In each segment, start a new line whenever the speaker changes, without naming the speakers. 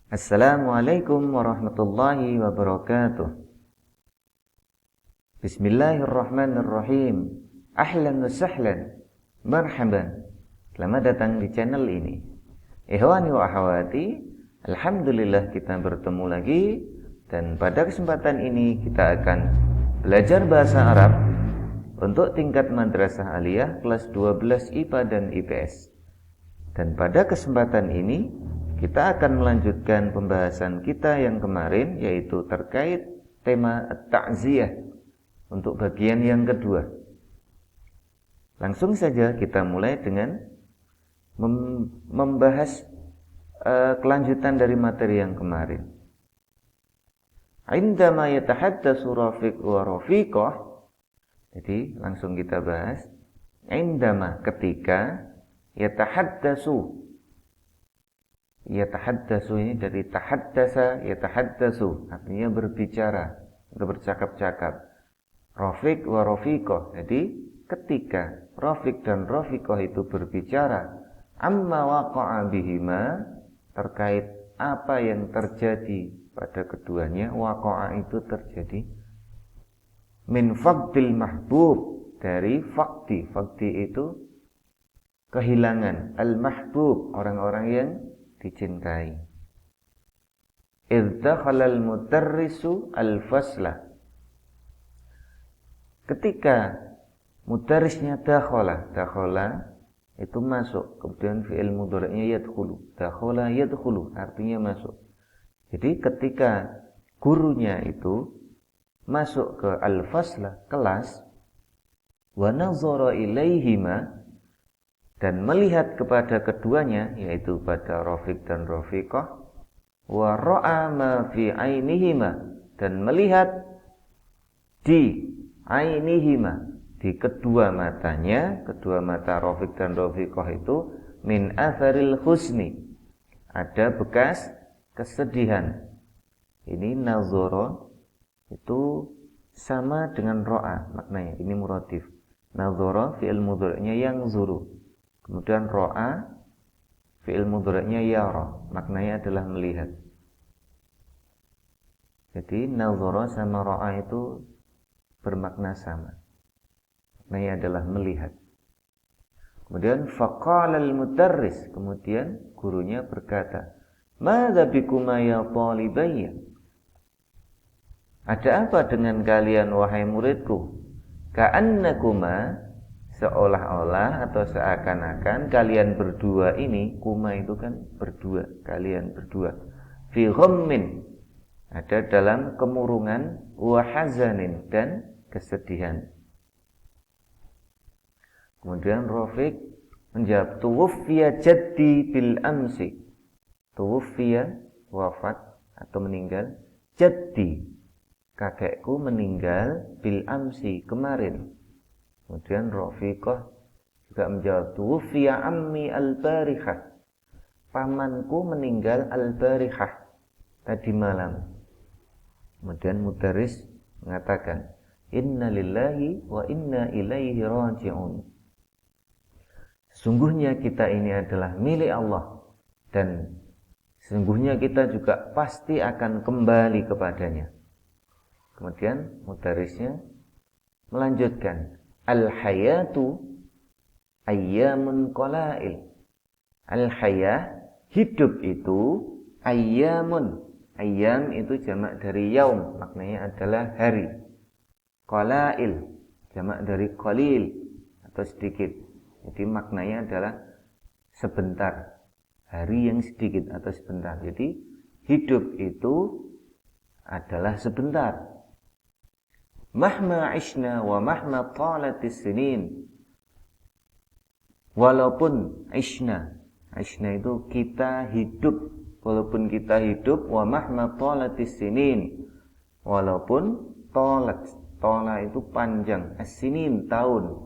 Assalamualaikum warahmatullahi wabarakatuh. Bismillahirrahmanirrahim. Ahlan wa sahlan. Marhaban. Selamat datang di channel ini. Ikhwani wa akhwati, alhamdulillah kita bertemu lagi, dan pada kesempatan ini kita akan belajar bahasa Arab untuk tingkat madrasah aliyah kelas 12 IPA dan IPS. Dan pada kesempatan ini kita akan melanjutkan pembahasan kita yang kemarin, yaitu terkait tema at-ta'ziyah untuk bagian yang kedua. Langsung saja kita mulai dengan membahas kelanjutan dari materi yang kemarin. Indama yatahaddatsu rafiq wa rafiqah. Jadi langsung kita bahas. Indama, ketika, Yatahaddatsu ini dari tahaddasa, yatahaddatsu, artinya berbicara, bercakap-cakap. Rafiq wa rafiqah. Jadi ketika rafiq dan rafiqah itu berbicara, amma waqa'a bihima, terkait apa yang terjadi pada keduanya. Waqa'a itu terjadi. Min faqdil mahbub, dari faqdi. Faqdi itu kehilangan. Al-mahbub, orang-orang yang dicintai. Idh dakhala al-mudarrisu al-fasla, ketika mudarrisnya dakhala itu masuk, kemudian fi'il mudhari'nya yadkhulu. Dakhala yadkhulu, artinya masuk. Jadi ketika gurunya itu masuk ke al-fasla, kelas, wa nazara ilaihima, dan melihat kepada keduanya, yaitu pada rafiq dan rafiqah, wa ra'a ma fi ainihima, dan melihat di ainihima, di kedua matanya, kedua mata rafiq dan rafiqah itu, min atharil husni, ada bekas kesedihan. Ini nazara itu sama dengan ra'a maknanya, ini muratif. Nazara fi'il mudhari'nya yang zuru. Kemudian ro'a fi'il mudhari'nya yara, maknanya adalah melihat. Jadi nazara sama ro'a itu bermakna sama, maknanya adalah melihat. Kemudian faqala al-mudarris, kemudian gurunya berkata, madza bikuma ya talibayya, ada apa dengan kalian wahai muridku? Ka'annakuma, seolah-olah atau seakan-akan kalian berdua ini, kuma itu kan berdua, kalian berdua, fi ghammin, ada dalam kemurungan, wa hazanin, dan kesedihan. Kemudian Rafiq menjawab, tuwuffiya jaddi bil amsi. Tuwuffiya, wafat atau meninggal, jaddi, kakekku meninggal, bil amsi, kemarin. Kemudian Rafiqah juga menjawab, tuwfiya ammi al-barihah, pamanku meninggal al-barihah, tadi malam. Kemudian mudarris mengatakan, inna lillahi wa inna ilaihi raji'un, sesungguhnya kita ini adalah milik Allah, dan sesungguhnya kita juga pasti akan kembali kepadanya. Kemudian mudarrisnya melanjutkan, al-hayatu ayyamun qala'il. Al-hayah, hidup itu, ayyamun. Ayyam itu jamak dari yaum, maknanya adalah hari. Qala'il, jamak dari qalil atau sedikit. Jadi maknanya adalah sebentar. Hari yang sedikit atau sebentar. Jadi hidup itu adalah sebentar. Mahma ishna wa mahma talatis sinin, walaupun ishna itu kita hidup, walaupun kita hidup, wa mahma talatis sinin, walaupun tola itu panjang, as-sinin tahun,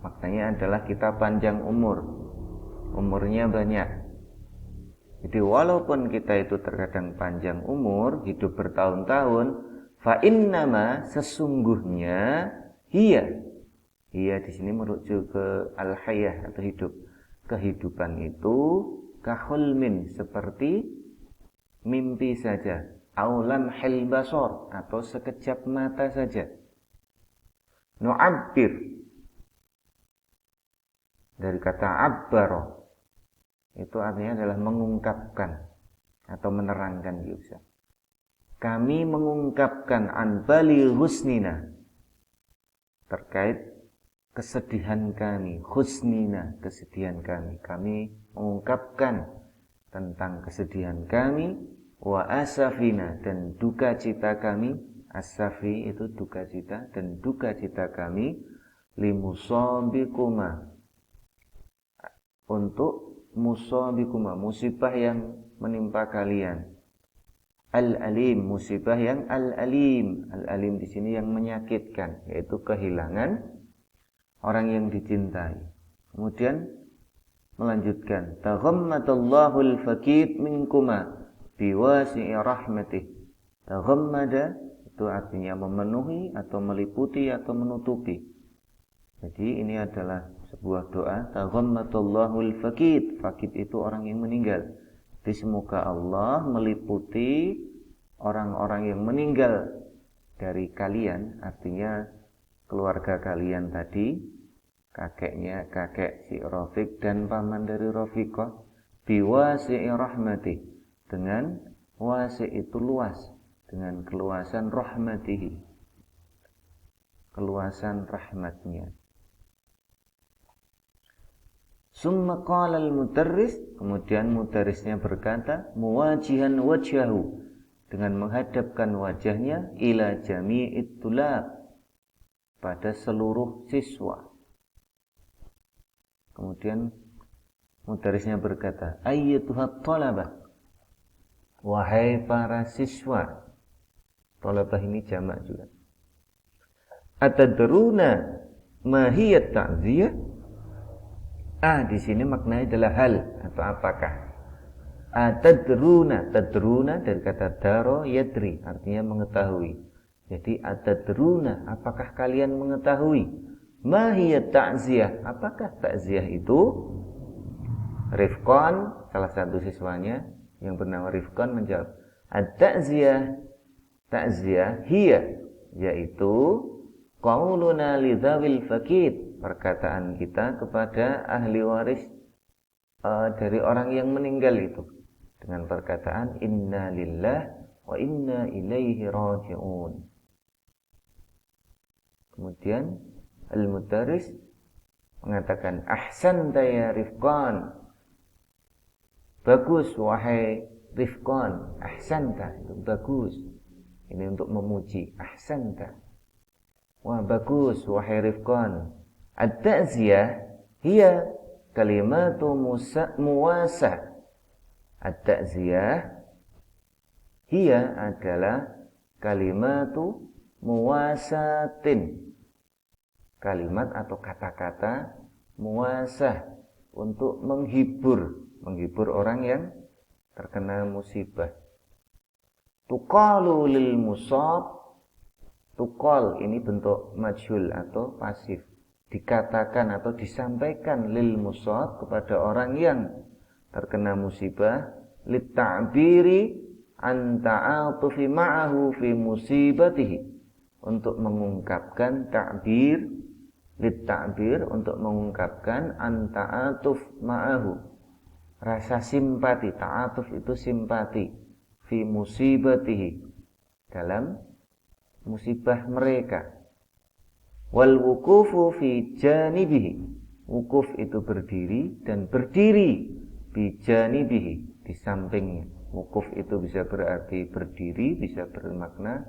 maknanya adalah kita panjang umurnya banyak. Jadi walaupun kita itu terkadang panjang umur, hidup bertahun-tahun, fa innama, sesungguhnya, hiya di sini merujuk ke al-hayah atau hidup. Kehidupan itu kahulmin, seperti mimpi saja, au lamhil basar, atau sekejap mata saja. Nu'abbir, dari kata abbara, itu artinya adalah mengungkapkan atau menerangkan juga. Kami mengungkapkan an bali husnina, terkait kesedihan kami, husnina, kesedihan kami. Kami mengungkapkan tentang kesedihan kami, wa asafina, dan duka cita kami. Asafi itu duka cita, dan duka cita kami limusabikuma, untuk musabikuma, musibah yang menimpa kalian. Al-alim, musibah yang al-alim. Al-alim di sini yang menyakitkan, yaitu kehilangan orang yang dicintai. Kemudian melanjutkan, taghammadallahu al-fakid minkuma biwasi'i rahmatih. Taghammada itu artinya memenuhi atau meliputi atau menutupi. Jadi ini adalah sebuah doa, taghammadallahu al-fakid. Fakid itu orang yang meninggal. Jadi semoga Allah meliputi orang-orang yang meninggal dari kalian, artinya keluarga kalian tadi, kakeknya, kakek si Rafiq dan paman dari Rafiqah, biwasi'i rahmatih, dengan wasi' itu luas, dengan keluasan rahmatihi, keluasan rahmatnya. Summa qala al-mudarris, kemudian mudarrisnya berkata, muwajihan wajhahu, dengan menghadapkan wajahnya, ila jami'it tulab, pada seluruh siswa. Kemudian mudarrisnya berkata, ayyatuhat talabah, wahai para siswa. Talabah ini jamak juga. Atadruna ma hiya ta'ziyah? Di sini maknanya adalah hal atau apakah. Atadruna, tadruna dari kata daro yadri, artinya mengetahui. Jadi atadruna, apakah kalian mengetahui? Ma hiya ta'ziyah? Apakah ta'ziyah itu? Rifqan, salah satu siswanya yang bernama Rifqan menjawab, at-ta'ziyah, ta'ziyah hiya, yaitu qauluna lidzawil faqid, perkataan kita kepada ahli waris dari orang yang meninggal itu, dengan perkataan inna lillah wa inna ilaihi raji'un. Kemudian al-mudarris mengatakan, ahsanta ya Rifqan, bagus wahai Rifqan. Ahsanta itu bagus, ini untuk memuji. Ahsanta, wah bagus wahai Rifqan. At-ta'ziyah hiya kalimatu muwasa. At-ta'ziyah hiya adalah kalimatu muwasatin, kalimat atau kata-kata muwasah, untuk menghibur orang yang terkena musibah. Tuqalu lil musab, tuqal ini bentuk majhul atau pasif, dikatakan atau disampaikan lil musab, kepada orang yang terkena musibah, lit ta'biri an ta'atufi ma'ahu fi musibatihi, untuk mengungkapkan ta'bir, lit ta'bir untuk mengungkapkan an ta'atuf ma'ahu, rasa simpati. Ta'atuf itu simpati, fi musibatihi, dalam musibah mereka. Wal wukufu fi janibihi, wukuf itu berdiri, dan berdiri bi janibihi, di sampingnya. Wukuf itu bisa berarti berdiri, bisa bermakna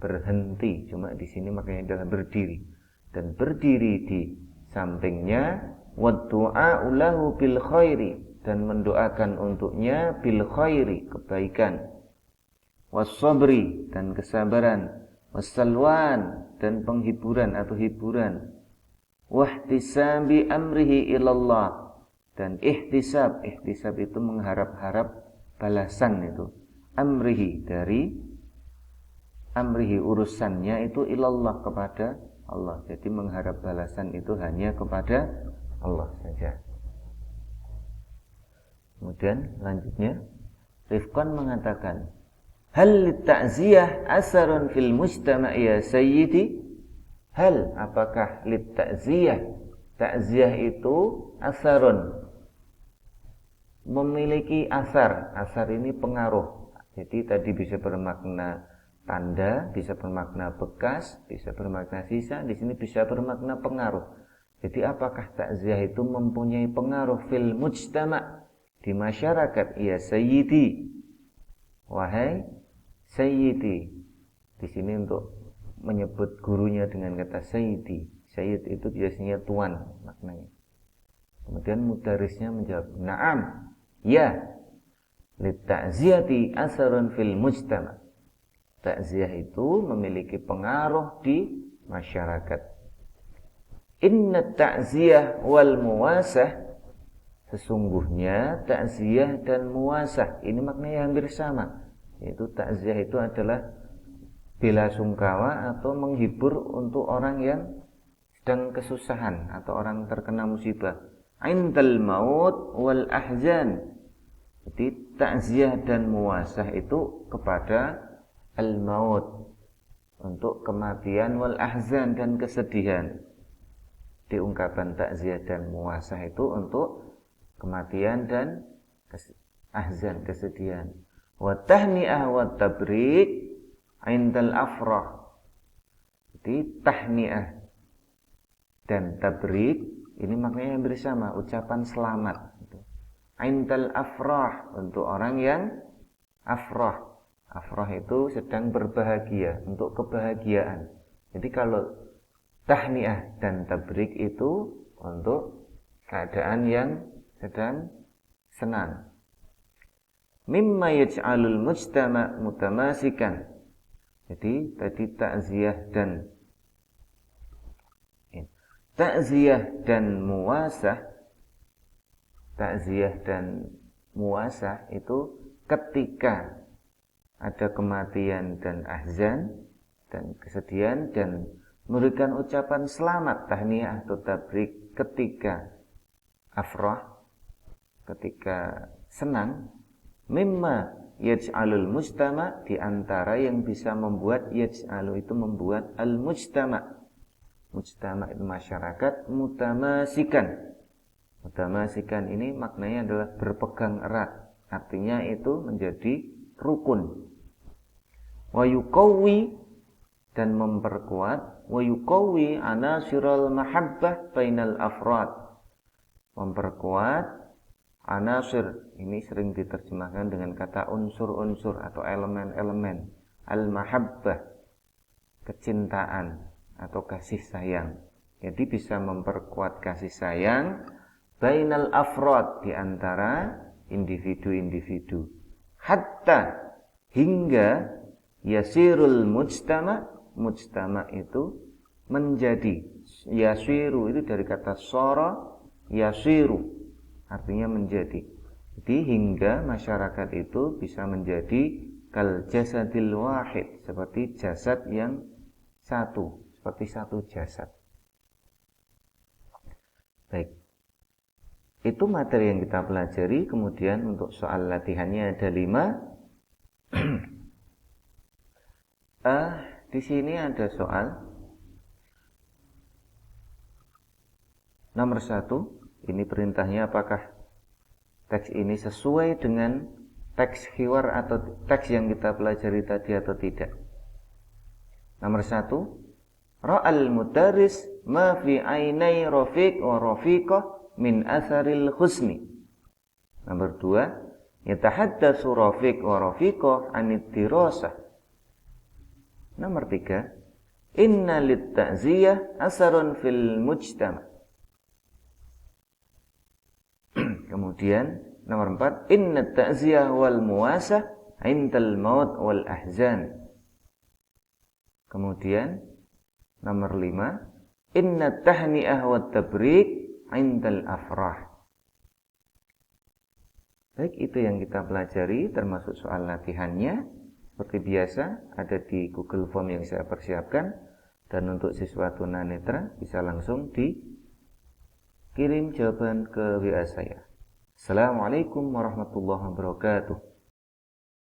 berhenti, cuma di sini maknanya adalah berdiri, dan berdiri di sampingnya. Wa du'a lahu bil khairi, dan mendoakan untuknya bil khairi, kebaikan. Was sabri, dan kesabaran. Wassalwan, dan penghiburan atau hiburan. Wahtisabi amrihi ilallah, dan ihtisab. Ihtisab itu mengharap-harap balasan itu. Amrihi, dari amrihi, urusannya itu ilallah, kepada Allah. Jadi mengharap balasan itu hanya kepada Allah saja. Kemudian lanjutnya, Rifqan mengatakan, hal litta'ziyah asarun fil mujtama' ya sayyidi? Hal, apakah litta'ziyah? Ta'ziyah itu asarun, memiliki asar. Asar ini pengaruh. Jadi tadi bisa bermakna tanda, bisa bermakna bekas, bisa bermakna sisa. Di sini bisa bermakna pengaruh. Jadi apakah takziah itu mempunyai pengaruh fil mujtama' di masyarakat? Ya sayyidi, wahai sayyidi. Di sini untuk menyebut gurunya dengan kata sayyidi. Sayyid itu biasanya tuan maknanya. Kemudian mudarisnya menjawab, na'am, ya, litta'ziyati asarun fil mujtama'. Takziah itu memiliki pengaruh di masyarakat. Inna ta'ziyah wal muwasah, sesungguhnya ta'ziyah dan muwasah ini maknanya hampir sama. Yaitu ta'ziyah itu adalah bela sungkawa atau menghibur untuk orang yang sedang kesusahan atau orang terkena musibah. Indal maut wal ahzan. Jadi ta'ziyah dan muwasah itu kepada al-maut, untuk kematian, wal ahzan dan kesedihan. Di ungkapan ta'ziyah dan muwasah itu untuk kematian dan ahzan, kesedihan. Wa tahni'ah wa tabrik indal afrah. Jadi tahni'ah dan tabrik ini maknanya hampir sama, ucapan selamat. Indal afrah, untuk orang yang afrah. Afrah itu sedang berbahagia, untuk kebahagiaan. Jadi kalau tahniah dan tabrik itu untuk keadaan yang sedang senang. Mimma yaj'alul mujtama' mutamasikan. Jadi tadi takziah dan muwasah. Takziah dan muwasah itu ketika ada kematian dan ahzan dan kesedihan, dan memberikan ucapan selamat, tahniah atau tabrik ketika afrah, ketika senang. Mimma yaj'alul mujtama', di antara yang bisa membuat, yaj'alu itu membuat, al mujtama', mujtama' itu masyarakat, mutamasikan. Mutamasikan ini maknanya adalah berpegang erat, artinya itu menjadi rukun. Wa yuqawwi, dan memperkuat, wa yuqawwi anasiral mahabbah bainal afrad, memperkuat anasir, ini sering diterjemahkan dengan kata unsur-unsur atau elemen-elemen. Al-mahabbah, kecintaan atau kasih sayang. Jadi bisa memperkuat kasih sayang bainal afrad, di antara individu-individu. Hatta, hingga yasirul mujtama', mujtama' itu menjadi. Yasiru itu dari kata sara, yasiru artinya menjadi. Jadi hingga masyarakat itu bisa menjadi kal jasadil wahid, seperti jasad yang satu, seperti satu jasad. Baik, itu materi yang kita pelajari. Kemudian untuk soal latihannya ada 5. Di sini ada soal nomor 1. Ini perintahnya, apakah teks ini sesuai dengan teks hiwar atau teks yang kita pelajari tadi atau tidak. Nomor 1, ra'al mudaris ma fi ainai rafiq wa rafiqah min atharil husni. Nomor 2, yatahaddatsu rafiq wa rafiqah anid dirasah. Nomor 3, inna lit ta'ziyah asarun fil mujtama'. Kemudian nomor 4, inna ta'ziyah wal muwasah indal maut wal ahzan. Kemudian nomor 5, inna tahni'ah wat tabrik indal afrah. Baik, itu yang kita pelajari termasuk soal latihannya. Seperti biasa ada di Google Form yang saya persiapkan, dan untuk siswa tunanetra bisa langsung dikirim jawaban ke WA saya. Assalamualaikum warahmatullahi wabarakatuh.